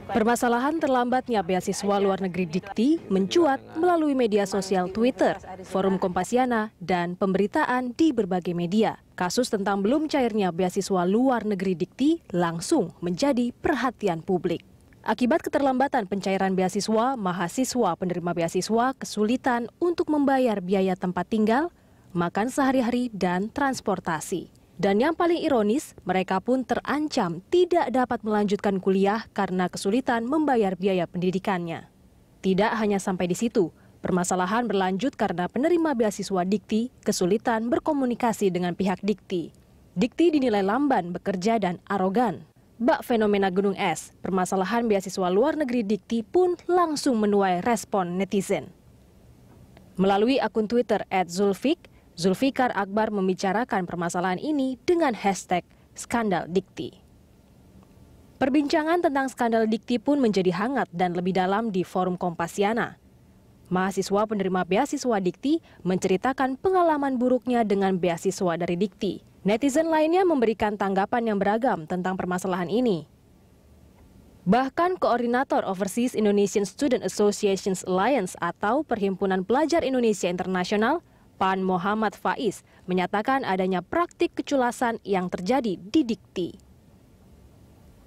Permasalahan terlambatnya beasiswa luar negeri Dikti mencuat melalui media sosial Twitter, forum Kompasiana, dan pemberitaan di berbagai media. Kasus tentang belum cairnya beasiswa luar negeri Dikti langsung menjadi perhatian publik. Akibat keterlambatan pencairan beasiswa, mahasiswa penerima beasiswa kesulitan untuk membayar biaya tempat tinggal, makan sehari-hari, dan transportasi. Dan yang paling ironis, mereka pun terancam tidak dapat melanjutkan kuliah karena kesulitan membayar biaya pendidikannya. Tidak hanya sampai di situ, permasalahan berlanjut karena penerima beasiswa Dikti kesulitan berkomunikasi dengan pihak Dikti. Dikti dinilai lamban, bekerja, dan arogan. Bak fenomena gunung es, permasalahan beasiswa luar negeri Dikti pun langsung menuai respon netizen. Melalui akun Twitter @Zulfikar Akbar membicarakan permasalahan ini dengan hashtag skandal Dikti. Perbincangan tentang skandal Dikti pun menjadi hangat dan lebih dalam di forum Kompasiana. Mahasiswa penerima beasiswa Dikti menceritakan pengalaman buruknya dengan beasiswa dari Dikti. Netizen lainnya memberikan tanggapan yang beragam tentang permasalahan ini. Bahkan Koordinator Overseas Indonesian Student Associations Alliance atau Perhimpunan Pelajar Indonesia Internasional, Pan Muhammad Faiz, menyatakan adanya praktik keculasan yang terjadi di Dikti.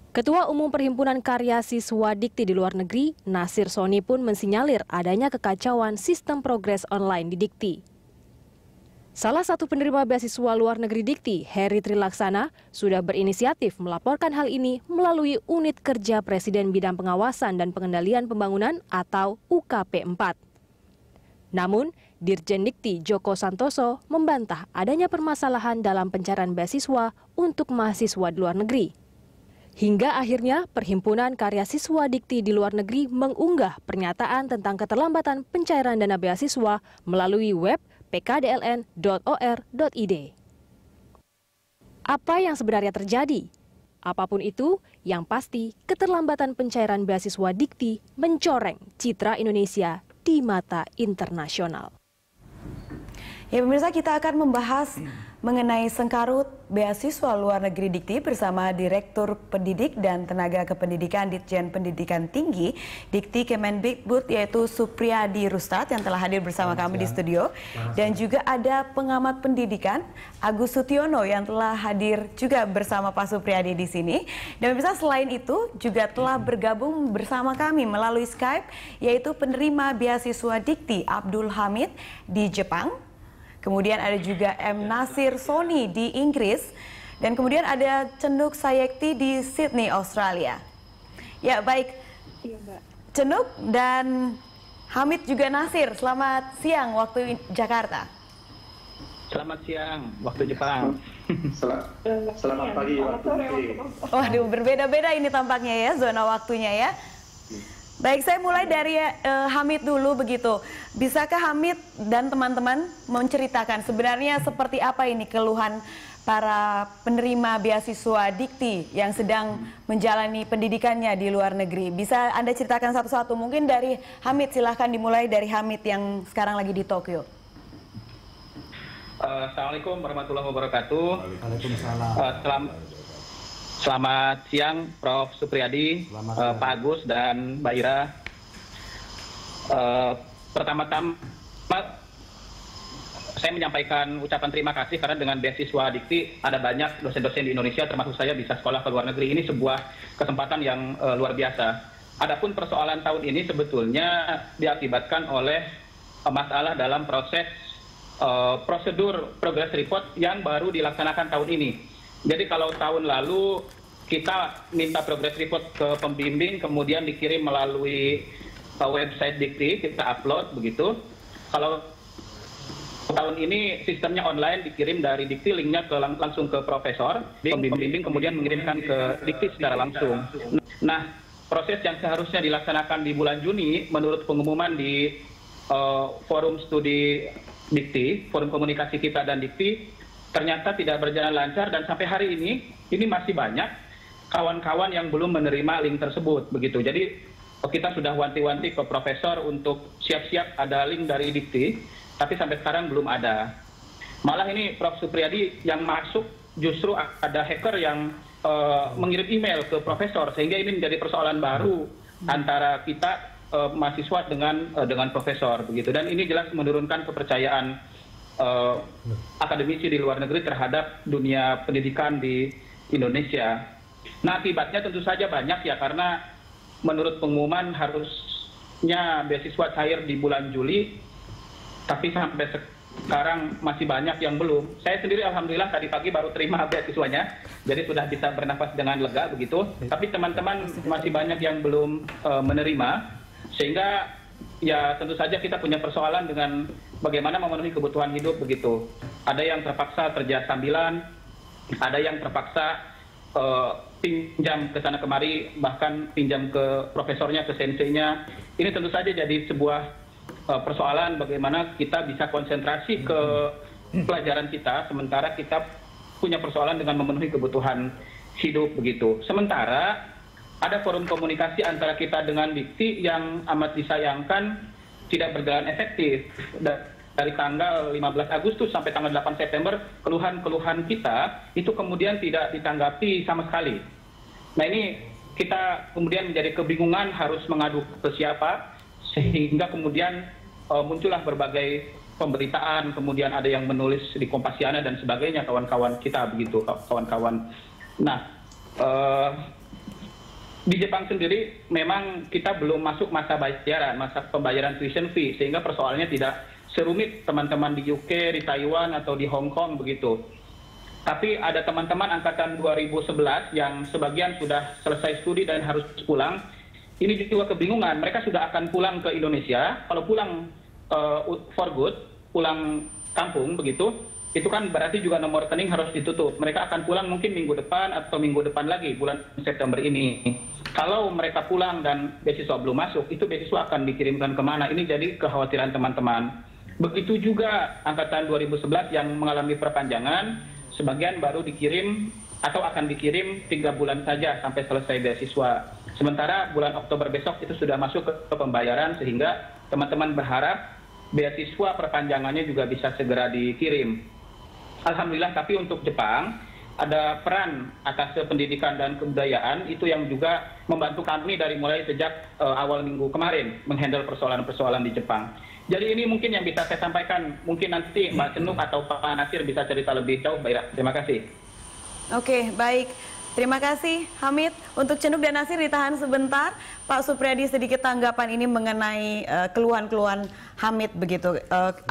Ketua Umum Perhimpunan Karya Siswa Dikti di luar negeri, Nasir Soni pun mensinyalir adanya kekacauan sistem progres online di Dikti. Salah satu penerima beasiswa luar negeri Dikti, Heri Trilaksana, sudah berinisiatif melaporkan hal ini melalui Unit Kerja Presiden Bidang Pengawasan dan Pengendalian Pembangunan atau UKP 4. Namun, Dirjen Dikti Joko Santoso membantah adanya permasalahan dalam pencairan beasiswa untuk mahasiswa di luar negeri. Hingga akhirnya Perhimpunan Karya Siswa Dikti di luar negeri mengunggah pernyataan tentang keterlambatan pencairan dana beasiswa melalui web pkdln.or.id. Apa yang sebenarnya terjadi? Apapun itu, yang pasti keterlambatan pencairan beasiswa Dikti mencoreng citra Indonesia di mata internasional. Ya pemirsa, kita akan membahas mengenai sengkarut beasiswa luar negeri Dikti bersama Direktur Pendidik dan Tenaga Kependidikan Ditjen Pendidikan Tinggi Dikti Kemendikbud yaitu Supriyadi Rustad yang telah hadir bersama kami di studio. Dan juga ada pengamat pendidikan Agus Sutiono yang telah hadir juga bersama Pak Supriyadi di sini. Dan pemirsa, selain itu juga telah bergabung bersama kami melalui Skype yaitu penerima beasiswa Dikti Abdul Hamid di Jepang. Kemudian ada juga M. Nasir Soni di Inggris. Dan kemudian ada Cenuk Sayekti di Sydney, Australia. Ya baik, Cenuk dan Hamid juga Nasir, selamat siang waktu Jakarta. Selamat siang waktu Jepang. Selamat pagi waktu Dikti. Waduh, berbeda-beda ini tampaknya ya zona waktunya ya. Baik, saya mulai dari Hamid dulu begitu. Bisakah Hamid dan teman-teman menceritakan sebenarnya seperti apa ini keluhan para penerima beasiswa Dikti yang sedang menjalani pendidikannya di luar negeri? Bisa Anda ceritakan satu-satu? Mungkin dari Hamid, silahkan dimulai dari Hamid yang sekarang lagi di Tokyo. Assalamualaikum warahmatullahi wabarakatuh. Waalaikumsalam. Selamat siang Prof. Supriyadi, Pak Agus, dan Mbak Ira. Pertama-tama saya menyampaikan ucapan terima kasih karena dengan beasiswa Dikti ada banyak dosen-dosen di Indonesia termasuk saya bisa sekolah ke luar negeri. Ini sebuah kesempatan yang luar biasa. Adapun persoalan tahun ini sebetulnya diakibatkan oleh masalah dalam proses prosedur progress report yang baru dilaksanakan tahun ini. Jadi kalau tahun lalu kita minta progress report ke pembimbing, kemudian dikirim melalui website Dikti, kita upload begitu. Kalau tahun ini sistemnya online, dikirim dari Dikti, linknya langsung ke profesor, pembimbing kemudian mengirimkan ke Dikti secara langsung. Nah, proses yang seharusnya dilaksanakan di bulan Juni menurut pengumuman di forum studi Dikti, forum komunikasi kita dan Dikti, ternyata tidak berjalan lancar dan sampai hari ini masih banyak kawan-kawan yang belum menerima link tersebut begitu. Jadi kita sudah wanti-wanti ke profesor untuk siap-siap ada link dari Dikti, tapi sampai sekarang belum ada. Malah ini Prof. Supriyadi yang masuk justru ada hacker yang mengirim email ke profesor, sehingga ini menjadi persoalan baru antara kita mahasiswa dengan profesor begitu, dan ini jelas menurunkan kepercayaan akademisi di luar negeri terhadap dunia pendidikan di Indonesia. Nah, akibatnya tentu saja banyak ya, karena menurut pengumuman harusnya beasiswa cair di bulan Juli, tapi sampai sekarang masih banyak yang belum. Saya sendiri alhamdulillah tadi pagi baru terima beasiswanya, jadi sudah bisa bernafas dengan lega begitu. Tapi teman-teman masih banyak yang belum menerima, sehingga ya tentu saja kita punya persoalan dengan bagaimana memenuhi kebutuhan hidup begitu. Ada yang terpaksa kerja sambilan, ada yang terpaksa pinjam ke sana kemari, bahkan pinjam ke profesornya, ke senseinya. Ini tentu saja jadi sebuah persoalan bagaimana kita bisa konsentrasi ke pelajaran kita, sementara kita punya persoalan dengan memenuhi kebutuhan hidup begitu. Sementara ada forum komunikasi antara kita dengan Dikti yang amat disayangkan tidak berjalan efektif. Dari tanggal 15 Agustus sampai tanggal 8 September, keluhan-keluhan kita itu kemudian tidak ditanggapi sama sekali. Nah, ini kita kemudian menjadi kebingungan harus mengadu ke siapa, sehingga kemudian muncullah berbagai pemberitaan, kemudian ada yang menulis di Kompasiana dan sebagainya, kawan-kawan kita begitu, kawan-kawan. Nah, di Jepang sendiri memang kita belum masuk masa pembayaran tuition fee, sehingga persoalannya tidak serumit teman-teman di UK, di Taiwan, atau di Hong Kong begitu. Tapi ada teman-teman angkatan 2011 yang sebagian sudah selesai studi dan harus pulang. Ini juga kebingungan, mereka sudah akan pulang ke Indonesia. Kalau pulang for good, pulang kampung begitu, itu kan berarti juga nomor rekening harus ditutup. Mereka akan pulang mungkin minggu depan atau minggu depan lagi, bulan September ini. Kalau mereka pulang dan beasiswa belum masuk, itu beasiswa akan dikirimkan kemana? Ini jadi kekhawatiran teman-teman. Begitu juga angkatan 2011 yang mengalami perpanjangan, sebagian baru dikirim atau akan dikirim 3 bulan saja sampai selesai beasiswa. Sementara bulan Oktober besok itu sudah masuk ke pembayaran, sehingga teman-teman berharap beasiswa perpanjangannya juga bisa segera dikirim. Alhamdulillah, tapi untuk Jepang ada peran atas pendidikan dan kebudayaan itu yang juga membantu kami dari mulai sejak awal minggu kemarin menghandle persoalan-persoalan di Jepang. Jadi ini mungkin yang bisa saya sampaikan. Mungkin nanti Mbak Cenuk atau Pak Nasir bisa cerita lebih jauh, Mbak Ira. Terima kasih. Oke, baik. Terima kasih, Hamid. Untuk Cenuk dan Nasir ditahan sebentar. Pak Supriyadi, sedikit tanggapan ini mengenai keluhan-keluhan Hamid begitu.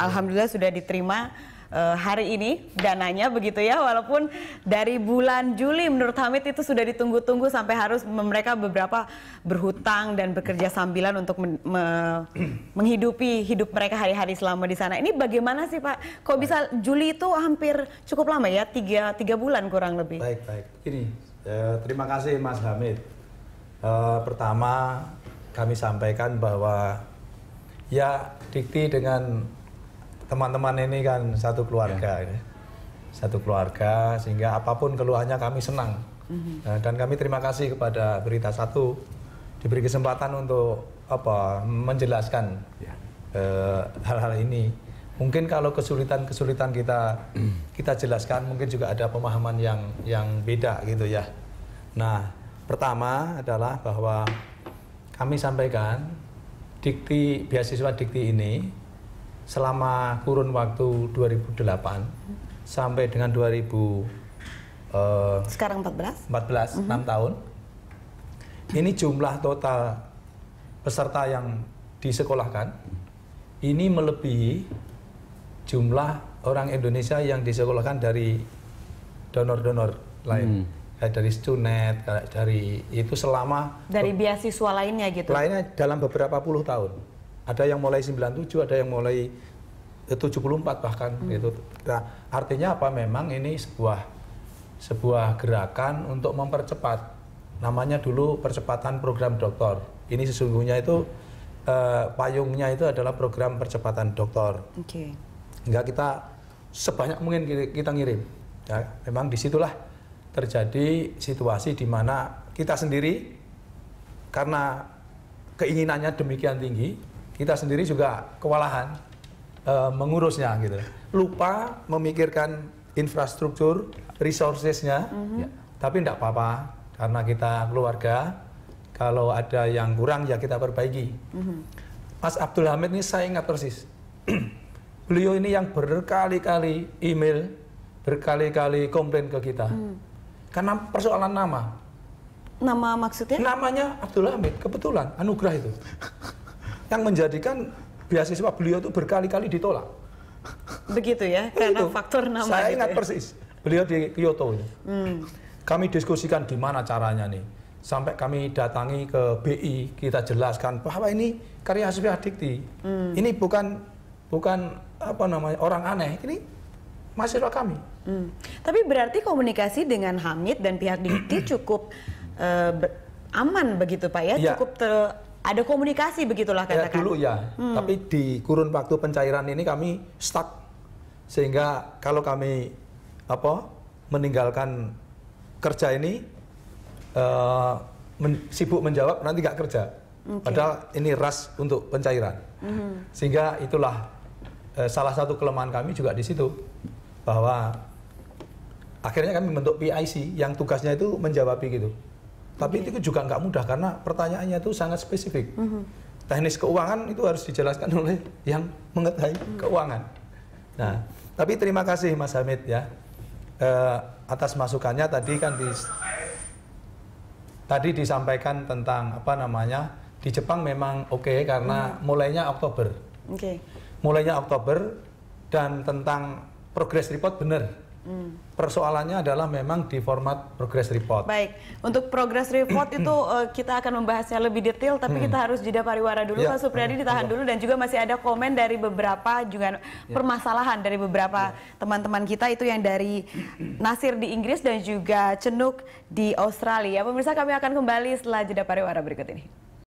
Alhamdulillah sudah diterima hari ini dananya begitu ya, walaupun dari bulan Juli menurut Hamid itu sudah ditunggu-tunggu sampai harus mereka beberapa berhutang dan bekerja sambilan untuk menghidupi hidup mereka hari-hari selama di sana. Ini bagaimana sih Pak? Kok bisa Juli itu hampir cukup lama ya, tiga bulan kurang lebih. Baik. Ini terima kasih Mas Hamid. Pertama kami sampaikan bahwa ya Dikti dengan teman-teman ini kan satu keluarga, ya. Satu keluarga, sehingga apapun keluhannya kami senang. Dan kami terima kasih kepada Berita Satu diberi kesempatan untuk menjelaskan hal-hal ini. Mungkin kalau kesulitan kita jelaskan, mungkin juga ada pemahaman yang beda gitu ya. Nah, pertama adalah bahwa kami sampaikan beasiswa Dikti ini selama kurun waktu 2008 sampai dengan 2000 sekarang 14, 6 tahun. Ini jumlah total peserta yang disekolahkan ini melebihi jumlah orang Indonesia yang disekolahkan dari donor-donor lain. Dari Stunet, dari itu selama dari beasiswa lainnya gitu. Lainnya dalam beberapa puluh tahun. Ada yang mulai 97, ada yang mulai 74 bahkan gitu. Nah, artinya apa? Memang ini sebuah gerakan untuk mempercepat. Namanya dulu percepatan program doktor. Ini sesungguhnya itu payungnya itu adalah program percepatan doktor. Oke. Hingga kita sebanyak mungkin kita ngirim. Ya, memang disitulah terjadi situasi di mana kita sendiri karena keinginannya demikian tinggi, kita sendiri juga kewalahan mengurusnya gitu. Lupa memikirkan infrastruktur, resourcesnya Tapi tidak apa-apa, karena kita keluarga, kalau ada yang kurang ya kita perbaiki. Mas Abdul Hamid ini saya ingat persis. Beliau ini yang berkali-kali email, berkali-kali komplain ke kita. Karena persoalan nama. Nama maksudnya? Namanya Abdul Hamid, kebetulan, anugerah itu. Yang menjadikan beasiswa beliau itu berkali-kali ditolak. Begitu ya, karena faktor nama. Saya gitu ingat ya? persis, beliau di Kyoto. Kami diskusikan di mana caranya nih. Sampai kami datangi ke BI, kita jelaskan bahwa ini karya Hasbi Dikti. Ini bukan apa namanya orang aneh, ini mahasiswa kami. Tapi berarti komunikasi dengan Hamid dan pihak Dikti cukup aman begitu Pak ya? Ya. Cukup ada komunikasi begitulah Ya, katakan. dulu ya, tapi di kurun waktu pencairan ini kami stuck. Sehingga kalau kami meninggalkan kerja ini, sibuk menjawab nanti nggak kerja. Padahal ini rush untuk pencairan. Sehingga itulah salah satu kelemahan kami juga di situ, bahwa akhirnya kami membentuk PIC yang tugasnya itu menjawab gitu. Tapi itu juga nggak mudah karena pertanyaannya itu sangat spesifik. Teknis keuangan itu harus dijelaskan oleh yang mengetahui keuangan. Nah, tapi terima kasih Mas Hamid ya atas masukannya. Tadi disampaikan tentang di Jepang memang oke, karena mulainya Oktober. Mulainya Oktober, dan tentang progress report benar. Persoalannya adalah memang di format progress report. Baik, untuk progress report itu kita akan membahasnya lebih detail, tapi kita harus jeda pariwara dulu. Ya. Pak Supriyadi ditahan dulu, dan juga masih ada komen dari beberapa juga permasalahan dari beberapa teman-teman kita, itu yang dari Nasir di Inggris dan juga Cenuk di Australia. Pemirsa, kami akan kembali setelah jeda pariwara berikut ini.